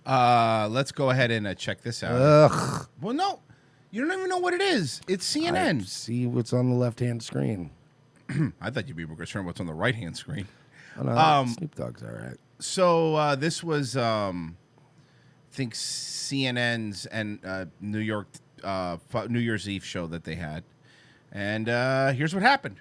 Let's go ahead and check this out. Ugh. Well, no, you don't even know what it is. It's CNN. See what's on the left-hand screen. I thought you'd be more concerned what's on the right-hand screen. Oh, no, Snoop Dogg's all right. So this was, I think, CNN's and New Year's Eve show that they had. And here's what happened.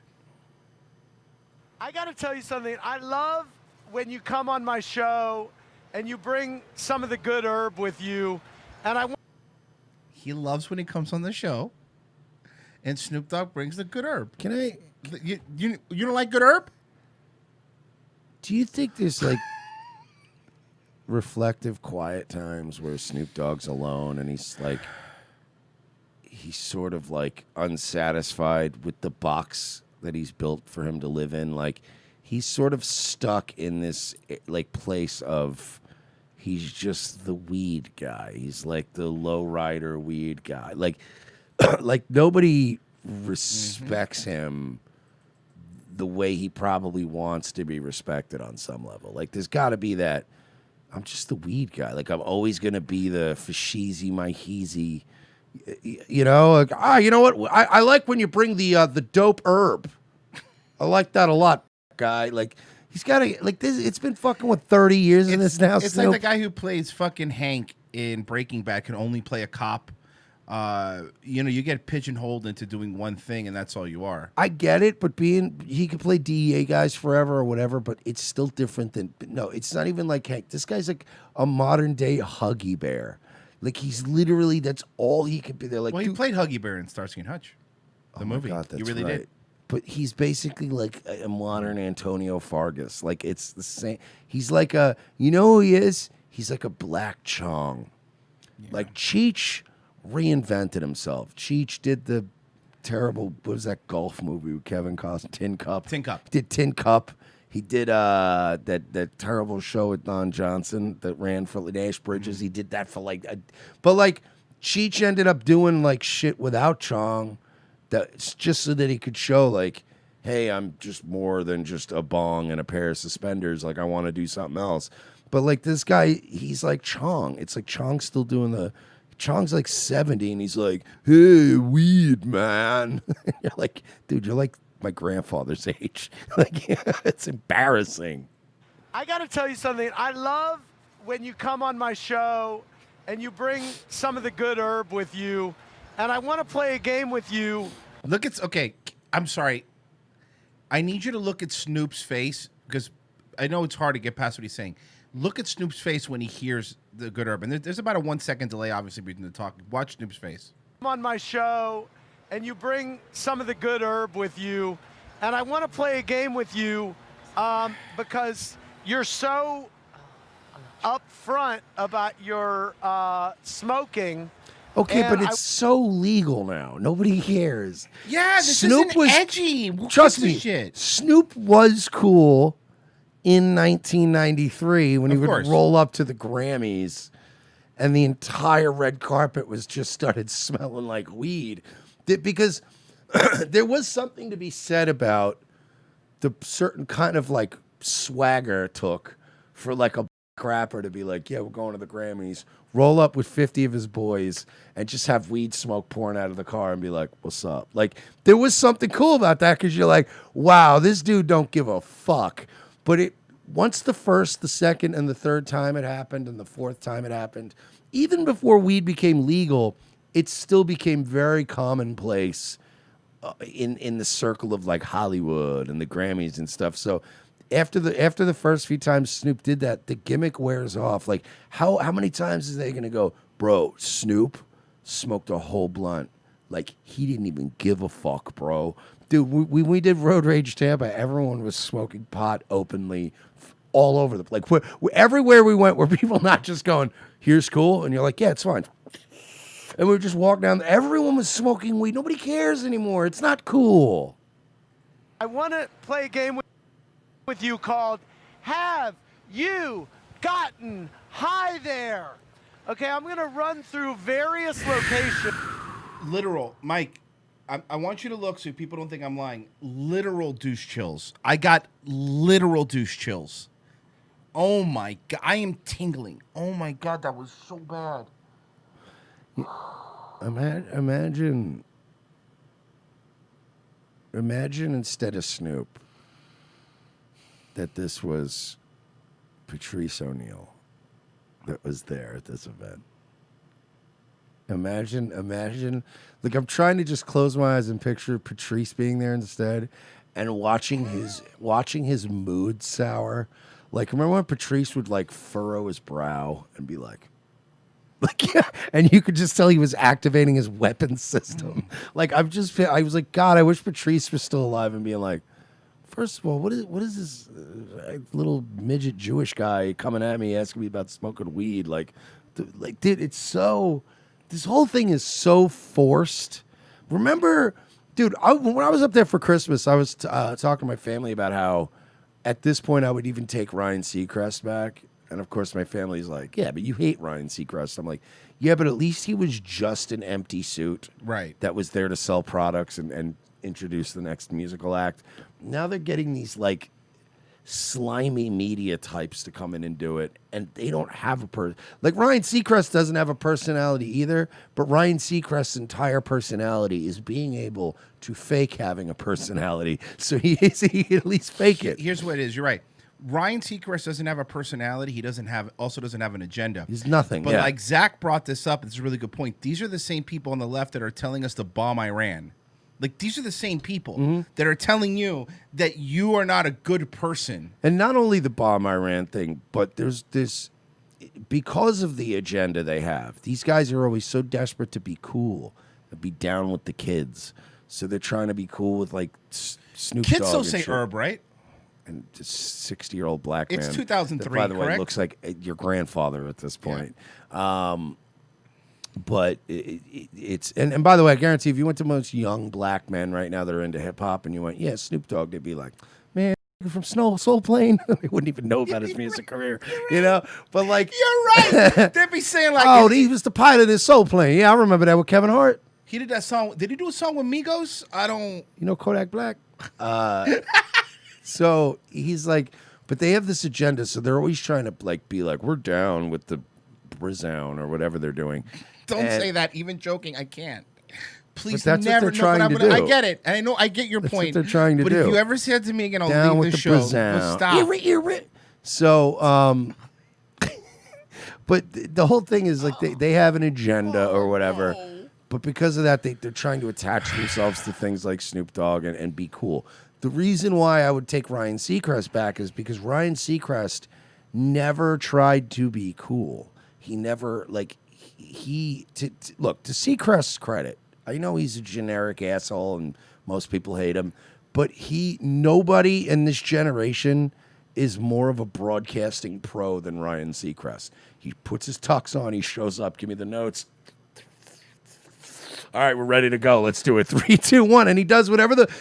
I got to tell you something. I love when you come on my show and you bring some of the good herb with you. And He loves when he comes on the show and Snoop Dogg brings the good herb. Can I? You don't like good herb? Do you think there's like reflective, quiet times where Snoop Dogg's alone and he's sort of like unsatisfied with the box that he's built for him to live in? Like he's sort of stuck in this like place of he's just the weed guy. He's like the lowrider weed guy. Like like nobody respects him the way he probably wants to be respected on some level. Like there's got to be that I'm just the weed guy. Like I'm always going to be the fashizi my heezy. You know, like, you know what? I like when you bring the dope herb. I like that a lot, guy. Like he's got to like this. It's been fucking 30 years in this now. It's like the guy who plays fucking Hank in Breaking Bad can only play a cop. You know, you get pigeonholed into doing one thing, and that's all you are. I get it, but he could play DEA guys forever or whatever. But it's still different than no. It's not even like Hank. This guy's like a modern day Huggy Bear. Like he's literally that's all he could be. They're like, well, he played Huggy Bear in Starsky and Hutch, the movie. God, that's you really right. did. But he's basically like a modern Antonio Fargas. Like it's the same. He's like a, you know who he is? He's like a Black Chong. Yeah. Like Cheech reinvented himself. Cheech did the terrible, what was that golf movie with Kevin Costner? Tin Cup. Tin Cup. Did Tin Cup. He did that terrible show with Don Johnson that ran for Nash Bridges. He did that for like, but like Cheech ended up doing like shit without Chong, that's just so that he could show like, hey, I'm just more than just a bong and a pair of suspenders. Like I want to do something else. But like this guy, he's like Chong. It's like Chong's still doing Chong's like 70 and he's like, hey, weed, man. You're like, dude, you're like my grandfather's age. Like, it's embarrassing. I got to tell you something. I love when you come on my show and you bring some of the good herb with you. And I want to play a game with you. Okay, I'm sorry. I need you to look at Snoop's face because I know it's hard to get past what he's saying. Look at Snoop's face when he hears the good herb. And there's about a 1 second delay, obviously, between the talk. Watch Snoop's face. I'm on my show, and you bring some of the good herb with you. And I want to play a game with you because you're so upfront about your smoking. Okay, but it's so legal now. Nobody cares. Yeah, this isn't edgy. Trust me, shit. Snoop was cool in 1993 when he would roll up to the Grammys and the entire red carpet was just started smelling like weed. Because there was something to be said about the certain kind of like swagger it took for like a rapper to be like, yeah, we're going to the Grammys, roll up with 50 of his boys and just have weed smoke pouring out of the car and be like, what's up? Like there was something cool about that because you're like, wow, this dude don't give a fuck. But once the first, the second, and the third time it happened and the fourth time it happened, even before weed became legal, it still became very commonplace in the circle of like Hollywood and the Grammys and stuff. So after the first few times Snoop did that, the gimmick wears off. Like how many times is they gonna go, bro, Snoop smoked a whole blunt. Like he didn't even give a fuck, bro. Dude, when we did Road Rage Tampa, everyone was smoking pot openly all over the place. Like everywhere we went, were people not just going, here's cool, and you're like, yeah, it's fine. And we would just walk down. Everyone was smoking weed. Nobody cares anymore. It's not cool. I want to play a game with you called Have You Gotten High There? Okay, I'm going to run through various locations. Literal, Mike, I want you to look so people don't think I'm lying. Literal douche chills. I got literal douche chills. Oh my God, I am tingling. Oh my God, that was so bad. Imagine instead of Snoop that this was Patrice O'Neal that was there at this event. Imagine. Like, I'm trying to just close my eyes and picture Patrice being there instead, and watching his mood sour. Like, remember when Patrice would like furrow his brow and be like, yeah, and you could just tell he was activating his weapon system. Like, I was like, God, I wish Patrice was still alive and being like, first of all, what is this little midget Jewish guy coming at me asking me about smoking weed? Like, dude, it's so. This whole thing is so forced. Remember, dude, when I was up there for Christmas, I was talking to my family about how at this point I would even take Ryan Seacrest back. And of course, my family's like, yeah, but you hate Ryan Seacrest. I'm like, yeah, but at least he was just an empty suit. Right. That was there to sell products and introduce the next musical act. Now they're getting these like slimy media types to come in and do it, and they don't have a like Ryan Seacrest doesn't have a personality either, but Ryan Seacrest's entire personality is being able to fake having a personality, so he can at least fake it. Here's what it is. You're right. Ryan Seacrest doesn't have a personality. He doesn't have an agenda. He's nothing. But like Zach brought this up, it's a really good point. These are the same people on the left that are telling us to bomb Iran. Like, these are the same people that are telling you that you are not a good person. And not only the bomb Iran thing, but there's this, because of the agenda they have, these guys are always so desperate to be cool and be down with the kids. So they're trying to be cool with, like, Snoop Dogg. Kids still say herb, right? And just 60-year-old black man. It's 2003, that, by the way, correct? looks like your grandfather at this point. Yeah. But it's and by the way, I guarantee if you went to most young black men right now that are into hip hop and you went, yeah, Snoop Dogg, they'd be like, man, you're from Soul Plane. They wouldn't even know about his music career, you know. But like, you're right. They'd be saying like, oh, he was the pilot of this Soul Plane. Yeah, I remember that with Kevin Hart. He did that song. Did he do a song with Migos? I don't. You know Kodak Black. So he's like, but they have this agenda, so they're always trying to like be like, we're down with the Brizown or whatever they're doing. Don't say that. Even joking, I can't. Please, that's never. What they're trying to do. I get it, and I know I get your that's point. What they're trying to but do. If you ever said to me again, I'll down leave with the the show. Brizown. Stop. So, but the whole thing is like they have an agenda or whatever. No. But because of that, they're trying to attach themselves to things like Snoop Dogg and be cool. The reason why I would take Ryan Seacrest back is because Ryan Seacrest never tried to be cool. He never like. Look, to Seacrest's credit, I know he's a generic asshole and most people hate him, but nobody in this generation is more of a broadcasting pro than Ryan Seacrest. He puts his tux on, he shows up, give me the notes. All right, we're ready to go. Let's do it. 3, 2, 1. And he does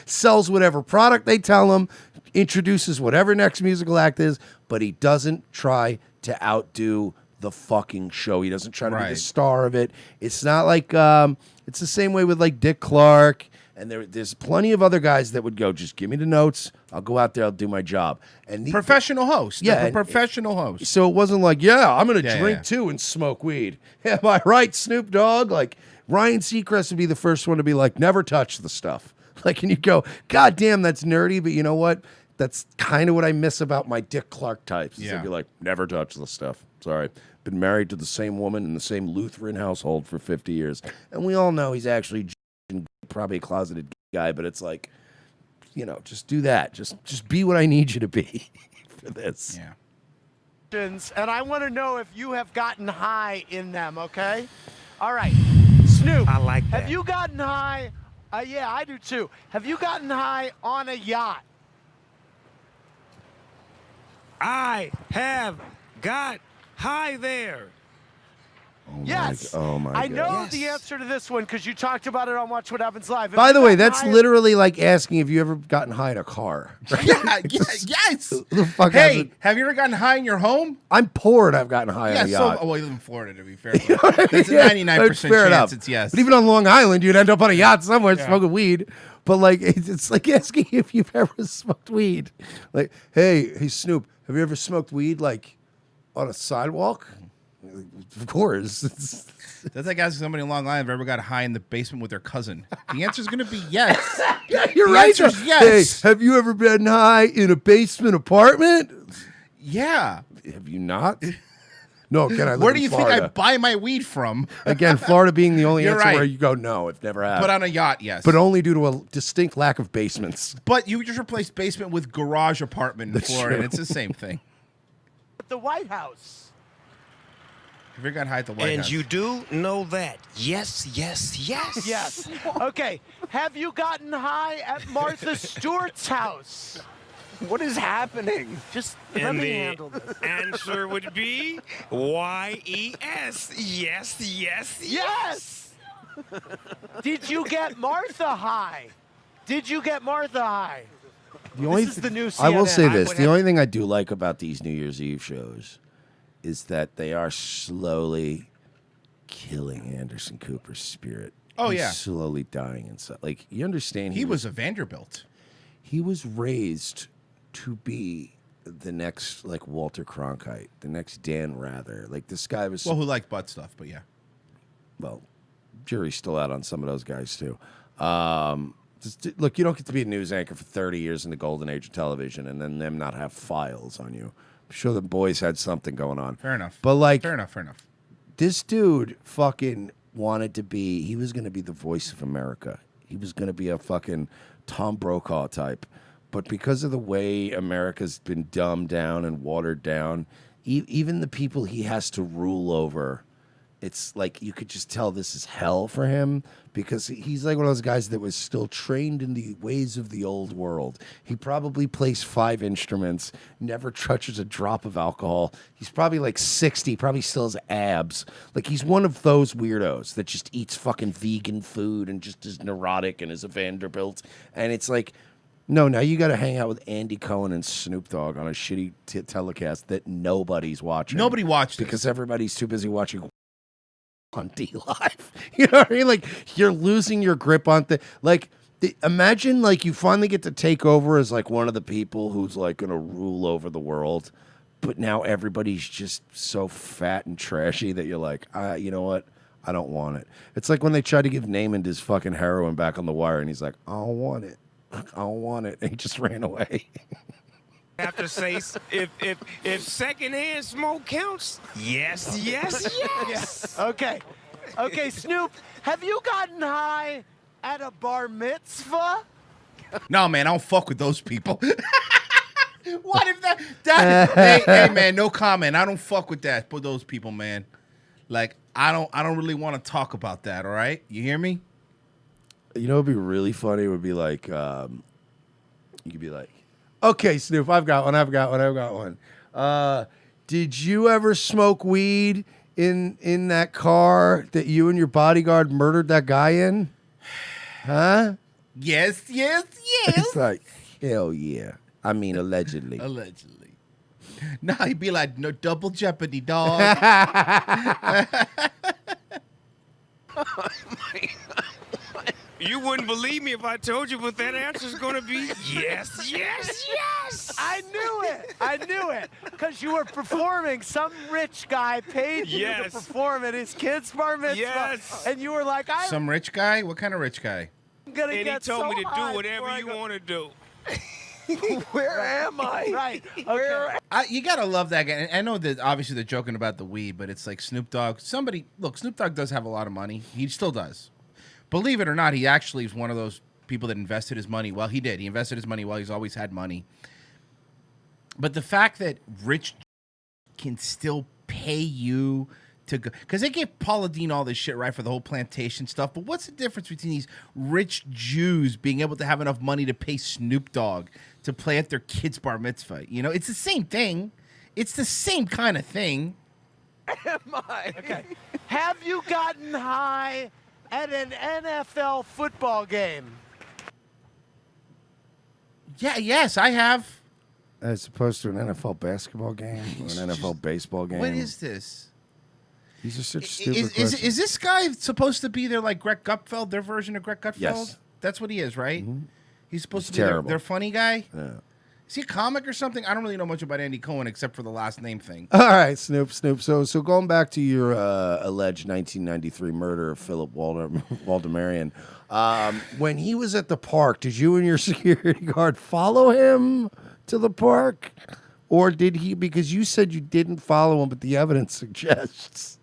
sells whatever product they tell him, introduces whatever next musical act is, but he doesn't try to outdo the fucking show. He doesn't try to be the star of it. It's not like it's the same way with like Dick Clark, and there's plenty of other guys that would go, just give me the notes, I'll go out there, I'll do my job. And professional host. Yeah, professional host. So it wasn't like, yeah, I'm gonna drink too and smoke weed. Am I right, Snoop Dogg? Like Ryan Seacrest would be the first one to be like, never touch the stuff. Like, and you go, God damn, that's nerdy, but you know what? That's kind of what I miss about my Dick Clark types. Yeah. They'd be like, never touch the stuff. Sorry. Been married to the same woman in the same Lutheran household for 50 years. And we all know he's actually probably a closeted guy, but it's like, you know, just do that. Just be what I need you to be for this. Yeah. And I want to know if you have gotten high in them, okay? All right. Snoop. I like that. Have you gotten high? Yeah, I do too. Have you gotten high on a yacht? I have got high there. Oh Yes. Oh my I God. know the answer to this one because you talked about it on Watch What Happens Live. By the way, that's literally like asking if you ever gotten high in a car. Yes. Who the fuck Hey, hasn't? have you ever gotten high in your home? I'm poor and I've gotten high on a yacht. well, you live in Florida, to be fair. There's a 99% fair chance enough. it's yes. But even on Long Island, you'd end up on a yacht somewhere smoking weed. But like, it's like asking if you've ever smoked weed. Like, hey, Snoop, have you ever smoked weed like on a sidewalk? Of course. That's like asking somebody in Long Island if they ever got high in the basement with their cousin. The answer is going to be yes. Yeah, you're the right. answer is yes. Hey, have you ever been high in a basement apartment? Yeah. Have you not? No, again, I live Where do in you Florida. think I buy my weed from? Again, Florida being the only You're answer right. where you go, no, I've never had. But on a yacht, yes. But only due to a distinct lack of basements. But you just replaced basement with garage apartment in Florida, and it's the same thing. At the White House. Have you ever got high at the White House? And you do know that. Yes, yes, yes. Yes. Okay. Have you gotten high at Martha Stewart's house? What is happening? Just let And me the handle this. answer would be Y-E-S. Yes, yes, Yes. Did you get Martha high? Did you get Martha high? The only This is the new I will CNN. say I this. would The have- only thing I do like about these New Year's Eve shows is that they are slowly killing Anderson Cooper's spirit. Oh, He's yeah. slowly dying inside. Like, you understand He was a Vanderbilt. he was raised to be the next, like, Walter Cronkite, the next Dan Rather. Like, this guy was... Well, who liked butt stuff, but yeah. Well, jury's still out on some of those guys, too. Look, you don't get to be a news anchor for 30 years in the golden age of television and then them not have files on you. I'm sure the boys had something going on. Fair enough. But, like... Fair enough. This dude fucking wanted to be, he was going to be the voice of America. He was going to be a fucking Tom Brokaw type. But because of the way America's been dumbed down and watered down, even the people he has to rule over, it's like you could just tell this is hell for him because he's like one of those guys that was still trained in the ways of the old world. He probably plays 5 instruments, never touches a drop of alcohol. He's probably like 60, probably still has abs. Like he's one of those weirdos that just eats fucking vegan food and just is neurotic and is a Vanderbilt. And it's like, no, now you got to hang out with Andy Cohen and Snoop Dogg on a shitty telecast that nobody's watching. Nobody watched it. Because everybody's too busy watching on D Live. You know what I mean? Like you're losing your grip on imagine like you finally get to take over as like one of the people who's like going to rule over the world, but now everybody's just so fat and trashy that you're like, you know what? I don't want it. It's like when they tried to give Naaman his fucking heroin back on the wire and he's like, I don't want it. I don't want it. And he just ran away. I have to say, if secondhand smoke counts, yes, yes, yes. Okay. Okay, Snoop, have you gotten high at a bar mitzvah? No, man, I don't fuck with those people. What if that hey, man, no comment. I don't fuck with those people, man. Like, I don't really want to talk about that, all right? You hear me? You know, it'd be really funny. It would be like, you could be like, okay, Snoop, I've got one. Did you ever smoke weed in that car that you and your bodyguard murdered that guy in? Huh? Yes. It's like, hell yeah. I mean, allegedly. Allegedly. Nah, he'd be like, no, double jeopardy, dog. You wouldn't believe me if I told you what that answer's going to be. Yes, yes, yes. I knew it. Because you were performing. Some rich guy paid you to perform at his kid's bar mitzvah. Yes. And you were like, Some rich guy? What kind of rich guy? I'm going to And get he told so me to high do whatever before I you go-" want to do. Where am I? Right. Okay. You gotta love that guy. And I know that obviously they're joking about the weed, but it's like Snoop Dogg. Snoop Dogg does have a lot of money. He still does. Believe it or not, he actually is one of those people that invested his money. Well, he did. He invested his money while he's always had money. But the fact that rich can still pay you to go, because they gave Paula Deen all this shit, right, for the whole plantation stuff. But what's the difference between these rich Jews being able to have enough money to pay Snoop Dogg to play at their kid's bar mitzvah? You know, it's the same thing. It's the same kind of thing. am I? Okay. Have you gotten high at an NFL football game? Yeah, yes, I have. As opposed to an NFL basketball game or an NFL baseball game. What is this? These are such stupid questions. Is this guy supposed to be their like Greg Gutfeld, their version of Greg Gutfeld? Yes. That's what he is, right? Mm-hmm. He's supposed to be terrible. their funny guy? Yeah. Is he a comic or something? I don't really know much about Andy Cohen except for the last name thing. All right, Snoop. So going back to your alleged 1993 murder of Philip Waldemarian, when he was at the park, did you and your security guard follow him to the park? Or did he, because you said you didn't follow him, but the evidence suggests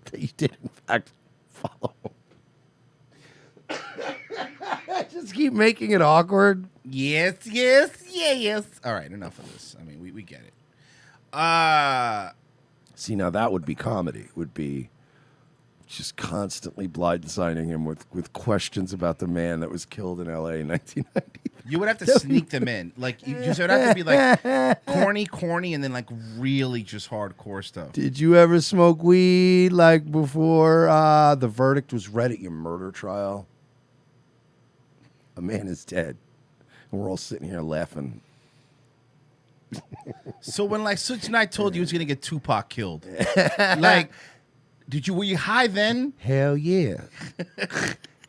that you did in fact follow him. Just keep making it awkward. Yes. All right, enough of this. I mean, we get it. See, now that would be comedy. Would be just constantly blindsiding him with questions about the man that was killed in L.A. in 1990. You would have to sneak them in. Like, you just would have to be like corny, and then like really just hardcore stuff. Did you ever smoke weed like before the verdict was read at your murder trial? A man is dead. And we're all sitting here laughing. So when like Such Knight told you he was gonna get Tupac killed, like, were you high then? Hell yeah.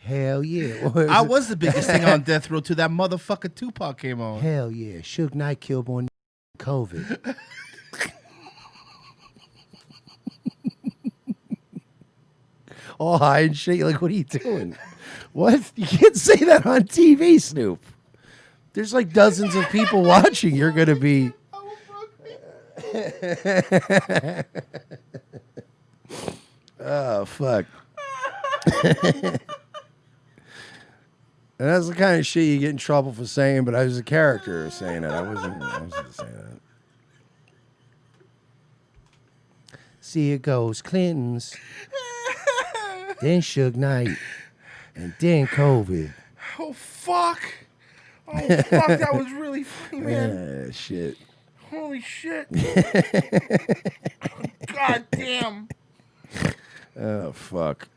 Hell yeah. I was the biggest thing on death row till that motherfucker Tupac came on. Hell yeah. Suge Knight killed on COVID. All high and shit. You're like, what are you doing? What? You can't say that on TV, Snoop. There's like dozens of people watching. You're going to be... Oh, fuck. And that's the kind of shit you get in trouble for saying, but I was a character saying it. I wasn't saying that. See, it goes Clinton's, then Suge Knight, and then COVID. Oh, fuck. That was really funny, man. Yeah, shit. Holy shit. God damn. Oh, fuck.